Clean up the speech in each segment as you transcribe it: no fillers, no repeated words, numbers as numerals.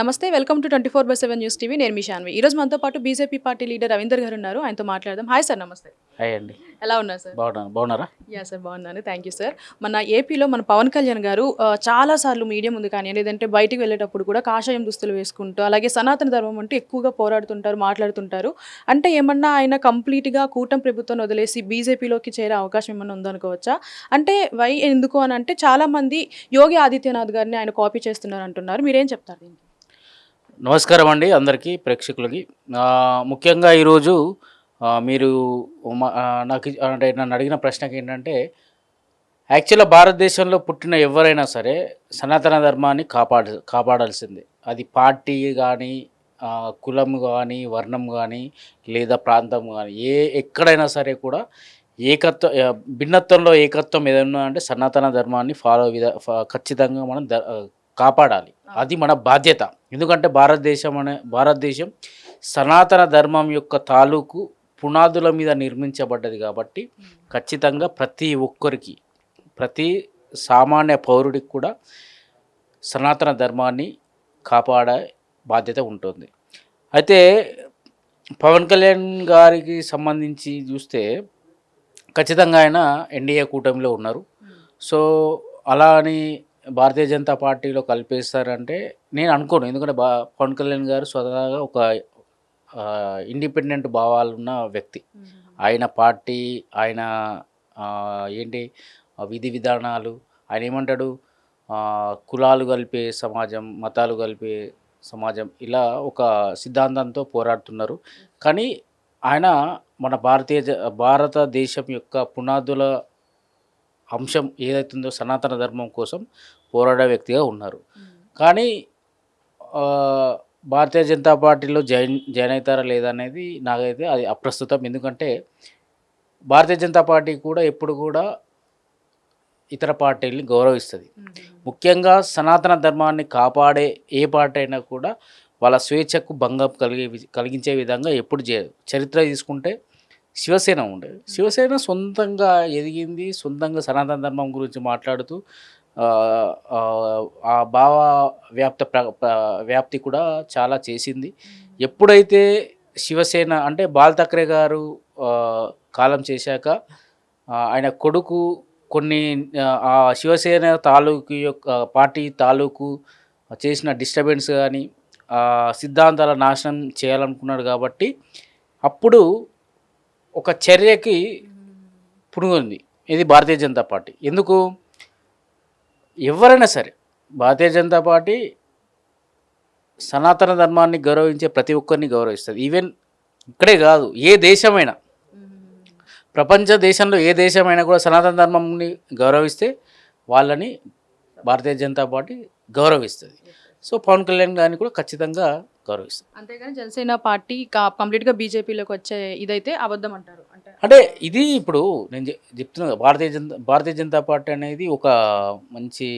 నమస్తే. Welcome to 24/7 news TV. నేను మీ శాన్వి. ఈరోజు మనతో పాటు బీజేపీ పార్టీ లీడర్ రవీందర్ గారు ఉన్నారు. ఆయనతో మాట్లాడదాం. హాయ్ సార్, నమస్తే. హాయ్ అండి. ఎలా ఉన్నారు సార్? బాగున్నారా? సార్ బాగున్నాను. Thank you sir. మన ఏపీలో మన పవన్ కళ్యాణ్ గారు చాలా సార్లు మీడియా ముందు కానీ లేదంటే బయటికి వెళ్ళేటప్పుడు కూడా కాషాయం దుస్తులు వేసుకుంటూ అలాగే సనాతన ధర్మం అంటూ ఎక్కువగా పోరాడుతుంటారు, మాట్లాడుతుంటారు. అంటే ఏమన్నా ఆయన కంప్లీట్గా కూటమి ప్రభుత్వం వదిలేసి బీజేపీలోకి చేరే అవకాశం ఏమన్నా ఉందనుకోవచ్చా? అంటే ఎందుకు అని అంటే చాలామంది యోగి ఆదిత్యనాథ్ గారిని ఆయన కాపీ చేస్తున్నారు అంటున్నారు. మీరేం చెప్తారు దీనికి? నమస్కారం అండి అందరికీ ప్రేక్షకులకి. ముఖ్యంగా ఈరోజు మీరు అంటే నన్ను అడిగిన ప్రశ్నకి ఏంటంటే, యాక్చువల్గా భారతదేశంలో పుట్టిన ఎవరైనా సరే సనాతన ధర్మాన్ని కాపాడాల్సిందే. అది పార్టీ కానీ, కులం కానీ, వర్ణం కానీ, లేదా ప్రాంతం కానీ, ఎక్కడైనా సరే కూడా భిన్నత్వంలో ఏకత్వం ఏదైనా అంటే సనాతన ధర్మాన్ని ఖచ్చితంగా మనం కాపాడాలి. అది మన బాధ్యత. ఎందుకంటే భారతదేశం సనాతన ధర్మం యొక్క తాలూకు పునాదుల మీద నిర్మించబడ్డది కాబట్టి ఖచ్చితంగా ప్రతి ఒక్కరికి, ప్రతి సామాన్య పౌరుడికి కూడా సనాతన ధర్మాన్ని కాపాడే బాధ్యత ఉంటుంది. అయితే పవన్ కళ్యాణ్ గారికి సంబంధించి చూస్తే ఖచ్చితంగా ఆయన ఎన్డీఏ కూటమిలో ఉన్నారు. సో అలా అని భారతీయ జనతా పార్టీలో కలిపేస్తారంటే నేను అనుకోను. ఎందుకంటే పవన్ కళ్యాణ్ గారు స్వతహాగా ఒక ఇండిపెండెంట్ భావాలున్న వ్యక్తి. ఆయన పార్టీ, ఆయన ఏంటి విధి విధానాలు, ఆయన ఏమంటాడు, కులాలు కలిపే సమాజం, మతాలు కలిపే సమాజం, ఇలా ఒక సిద్ధాంతంతో పోరాడుతున్నారు. కానీ ఆయన మన భారతదేశం యొక్క పునాదుల అంశం ఏదైతుందో సనాతన ధర్మం కోసం పోరాడే వ్యక్తిగా ఉన్నారు. కానీ భారతీయ జనతా పార్టీలో జాయిన్ అవుతారా లేదా అనేది నాకైతే అది అప్రస్తుతం. ఎందుకంటే భారతీయ జనతా పార్టీ కూడా ఎప్పుడు కూడా ఇతర పార్టీల్ని గౌరవిస్తుంది. ముఖ్యంగా సనాతన ధర్మాన్ని కాపాడే ఏ పార్టీ అయినా కూడా వాళ్ళ స్వేచ్ఛకు భంగం కలిగించే విధంగా ఎప్పుడు చేయదు. చరిత్ర తీసుకుంటే శివసేన ఉండేది. శివసేన సొంతంగా ఎదిగింది, సొంతంగా సనాతన ధర్మం గురించి మాట్లాడుతూ ఆ భావ వ్యాప్తి కూడా చాలా చేసింది. ఎప్పుడైతే శివసేన అంటే బాల్ ఠాక్రే గారు కాలం చేశాక ఆయన కొడుకు కొన్ని ఆ శివసేన తాలూకు యొక్క పార్టీ తాలూకు చేసిన డిస్టర్బెన్స్ కానీ సిద్ధాంతాల నాశనం చేయాలనుకున్నాడు. కాబట్టి అప్పుడు ఒక చర్యకి పునుగొంది ఇది భారతీయ జనతా పార్టీ. ఎందుకు? ఎవరైనా సరే భారతీయ జనతా పార్టీ సనాతన ధర్మాన్ని గౌరవించే ప్రతి ఒక్కరిని గౌరవిస్తుంది. ఈవెన్ ఇక్కడే కాదు, ఏ దేశమైనా, ప్రపంచ దేశంలో ఏ దేశమైనా కూడా సనాతన ధర్మంని గౌరవిస్తే వాళ్ళని భారతీయ జనతా పార్టీ గౌరవిస్తుంది. సో పవన్ కళ్యాణ్ గారిని కూడా ఖచ్చితంగా గౌరవిస్తారు. అంతేగాని జనసేన పార్టీ కంప్లీట్గా బీజేపీలోకి వచ్చే ఇదైతే అబద్ధం అంటారు. అంటే ఇది ఇప్పుడు నేను చెప్తున్నా, భారతీయ జనతా పార్టీ అనేది ఒక మంచి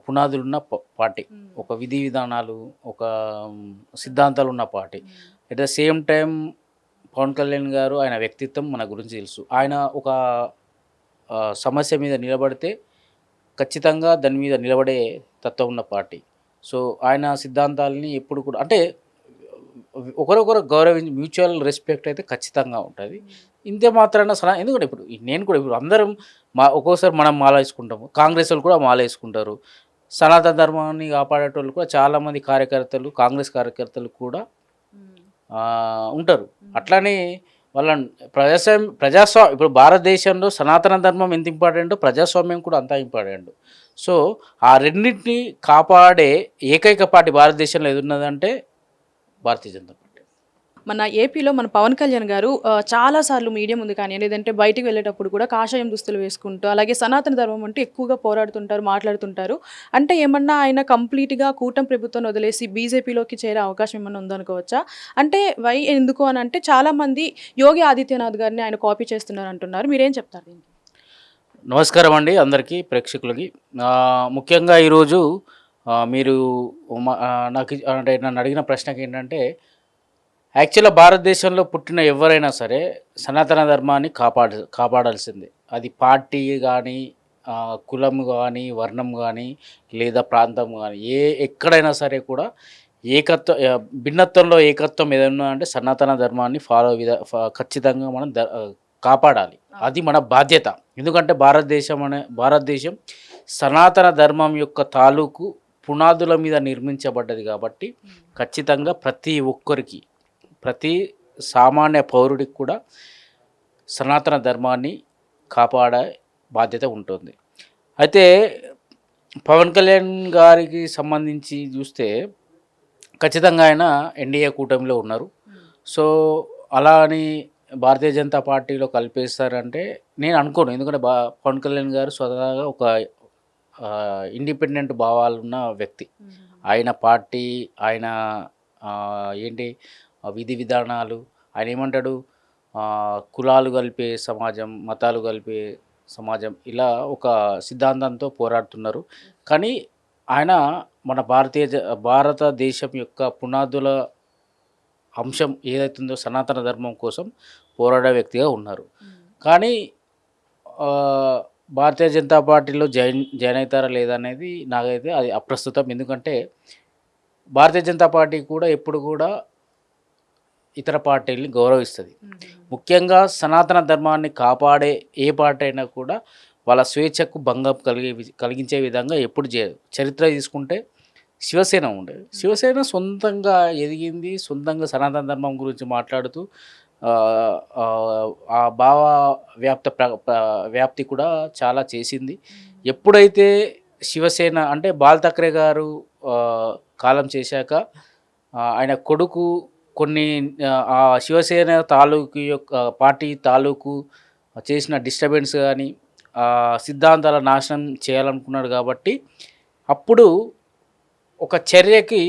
పునాదులు ఉన్న పార్టీ, ఒక విధి విధానాలు, ఒక సిద్ధాంతాలు ఉన్న party. At the same time Pawan Kalyan garu ఆయన వ్యక్తిత్వం మన గురించి తెలుసు. ఆయన ఒక సమస్య మీద నిలబడితే ఖచ్చితంగా దాని మీద నిలబడే తత్వం ఉన్న పార్టీ. సో ఆయన సిద్ధాంతాలని ఎప్పుడు కూడా అంటే ఒకరొకరు గౌరవించి మ్యూచువల్ రెస్పెక్ట్ అయితే ఖచ్చితంగా ఉంటుంది. ఇంతే మాత్రాన ఎందుకంటే ఇప్పుడు నేను కూడా ఇప్పుడు అందరం ఒక్కోసారి మనం మాల వేసుకుంటాము, కాంగ్రెస్ వాళ్ళు కూడా మాల వేసుకుంటారు. సనాతన ధర్మాన్ని కాపాడేటోళ్ళు కూడా చాలామంది కార్యకర్తలు, కాంగ్రెస్ కార్యకర్తలు కూడా ఉంటారు. అట్లానే వాళ్ళని ప్రజాస్వామ్యం ఇప్పుడు భారతదేశంలో సనాతన ధర్మం ఎంత ఇంపార్టెంటో ప్రజాస్వామ్యం కూడా అంతా ఇంపార్టెంట్. సో ఆ రెండింటిని కాపాడే ఏకైక పార్టీ భారతదేశంలో ఏదున్నదంటే భారతీయ జనతా పార్టీ. మన ఏపీలో మన పవన్ కళ్యాణ్ గారు చాలా సార్లు మీడియా ముందు కానీ లేదంటే బయటికి వెళ్ళేటప్పుడు కూడా కాషాయం దుస్తులు వేసుకుంటూ అలాగే సనాతన ధర్మం అంటూ ఎక్కువగా పోరాడుతుంటారు, మాట్లాడుతుంటారు. అంటే ఏమన్నా ఆయన కంప్లీట్గా కూటమి ప్రభుత్వం వదిలేసి బీజేపీలోకి చేరే అవకాశం ఏమన్నా ఉందనుకోవచ్చా? అంటే ఎందుకు అని అంటే చాలామంది యోగి ఆదిత్యనాథ్ గారిని ఆయన కాపీ చేస్తున్నారు అంటున్నారు. మీరేం చెప్తారు దీనికి? నమస్కారం అండి అందరికీ ప్రేక్షకులకి. ముఖ్యంగా ఈరోజు మీరు అంటే నన్ను అడిగిన ప్రశ్నకి ఏంటంటే, యాక్చువల్గా భారతదేశంలో పుట్టిన ఎవరైనా సరే సనాతన ధర్మాన్ని కాపాడాల్సిందే. అది పార్టీ కానీ, కులం కానీ, వర్ణం కానీ, లేదా ప్రాంతం కానీ, ఎక్కడైనా సరే కూడా భిన్నత్వంలో ఏకత్వం ఏదైనా అంటే సనాతన ధర్మాన్ని ఖచ్చితంగా మనం కాపాడాలి. అది మన బాధ్యత. ఎందుకంటే భారతదేశం సనాతన ధర్మం యొక్క తాలూకు పునాదుల మీద నిర్మించబడ్డది కాబట్టి ఖచ్చితంగా ప్రతి ఒక్కరికి, ప్రతి సామాన్య పౌరుడికి కూడా సనాతన ధర్మాన్ని కాపాడే బాధ్యత ఉంటుంది. అయితే పవన్ కళ్యాణ్ గారికి సంబంధించి చూస్తే ఖచ్చితంగా ఆయన ఎన్డీఏ కూటమిలో ఉన్నారు. సో అలా అని భారతీయ జనతా పార్టీలో కలిపేస్తారంటే నేను అనుకోను. ఎందుకంటే పవన్ కళ్యాణ్ గారు స్వతహాగా ఒక ఇండిపెండెంట్ భావాలున్న వ్యక్తి. ఆయన పార్టీ, ఆయన ఏంటి విధి విధానాలు, ఆయన ఏమంటాడు, కులాలు కలిపే సమాజం, మతాలు కలిపే సమాజం, ఇలా ఒక సిద్ధాంతంతో పోరాడుతున్నారు. కానీ ఆయన మన భారతదేశం యొక్క పునాదుల అంశం ఏదైతుందో సనాతన ధర్మం కోసం పోరాడే వ్యక్తిగా ఉన్నారు. కానీ భారతీయ జనతా పార్టీలో జాయిన్ అవుతారా లేదా అనేది నాకైతే అది అప్రస్తుతం. ఎందుకంటే భారతీయ జనతా పార్టీ కూడా ఎప్పుడు కూడా ఇతర పార్టీల్ని గౌరవిస్తుంది. ముఖ్యంగా సనాతన ధర్మాన్ని కాపాడే ఏ పార్టీ అయినా కూడా వాళ్ళ స్వేచ్ఛకు భంగం కలిగించే విధంగా ఎప్పుడు చేయదు. చరిత్ర తీసుకుంటే శివసేన ఉండేది. శివసేన సొంతంగా ఎదిగింది, సొంతంగా సనాతన ధర్మం గురించి మాట్లాడుతూ ఆ భావ వ్యాప్తి కూడా చాలా చేసింది. ఎప్పుడైతే శివసేన అంటే బాల్ ఠాక్రే గారు కాలం చేశాక ఆయన కొడుకు కొన్ని ఆ శివసేన తాలూకు యొక్క పార్టీ తాలూకు చేసిన డిస్టర్బెన్స్ కానీ సిద్ధాంతాల నాశనం చేయాలనుకున్నాడు. కాబట్టి అప్పుడు ఒక చర్యకి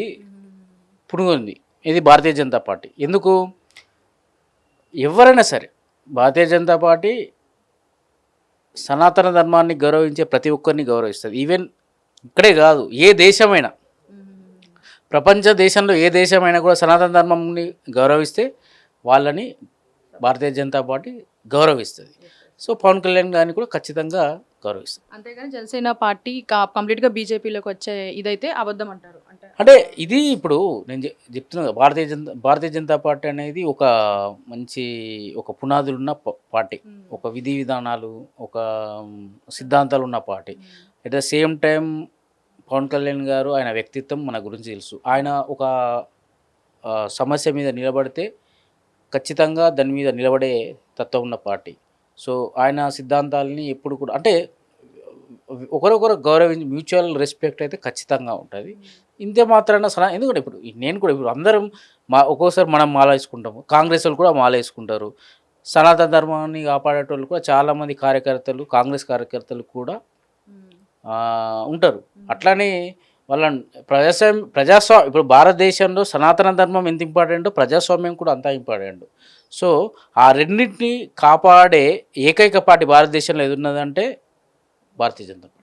పునుగుంది ఇది భారతీయ జనతా పార్టీ. ఎందుకు? ఎవరైనా సరే భారతీయ జనతా పార్టీ సనాతన ధర్మాన్ని గౌరవించే ప్రతి ఒక్కరిని గౌరవిస్తుంది. ఈవెన్ ఇక్కడే కాదు, ఏ దేశమైనా, ప్రపంచ దేశంలో ఏ దేశమైనా కూడా సనాతన ధర్మంని గౌరవిస్తే వాళ్ళని భారతీయ జనతా పార్టీ గౌరవిస్తుంది. సో పవన్ కళ్యాణ్ గారిని కూడా ఖచ్చితంగా గౌరవిస్తుంది. అంతేగాని జనసేన పార్టీ కంప్లీట్గా బీజేపీలోకి వచ్చే ఇదైతే అబద్ధం అంటారు. అంటే ఇది ఇప్పుడు నేను చెప్తున్నా, భారతీయ జనతా పార్టీ అనేది ఒక మంచి ఒక పునాదులున్న పార్టీ, ఒక విధి విధానాలు, ఒక సిద్ధాంతాలు ఉన్న party. At the same time Pawan Kalyan garu ఆయన వ్యక్తిత్వం మన గురించి తెలుసు. ఆయన ఒక సమస్య మీద నిలబడితే ఖచ్చితంగా దాని మీద నిలబడే తత్వం ఉన్న పార్టీ. సో ఆయన సిద్ధాంతాలని ఎప్పుడు కూడా అంటే ఒకరొకరు గౌరవించి మ్యూచువల్ రెస్పెక్ట్ అయితే ఖచ్చితంగా ఉంటుంది. ఇంతే మాత్రాన ఎందుకంటే ఇప్పుడు నేను కూడా ఇప్పుడు అందరం ఒక్కోసారి మనం మాల వేసుకుంటాము, కాంగ్రెస్ వాళ్ళు కూడా మాల వేసుకుంటారు, సనాతన ధర్మాన్ని కాపాడేటోళ్ళు కూడా చాలామంది కార్యకర్తలు, కాంగ్రెస్ కార్యకర్తలు కూడా ఉంటారు. అట్లానే వాళ్ళని ప్రజాస్వామ్యం ఇప్పుడు భారతదేశంలో సనాతన ధర్మం ఎంత ఇంపార్టెంటో ప్రజాస్వామ్యం కూడా అంతా ఇంపార్టెంట్. సో ఆ రెండింటిని కాపాడే ఏకైక పార్టీ భారతదేశంలో ఏది ఉన్నదంటే భారతీయ జనతా పార్టీ.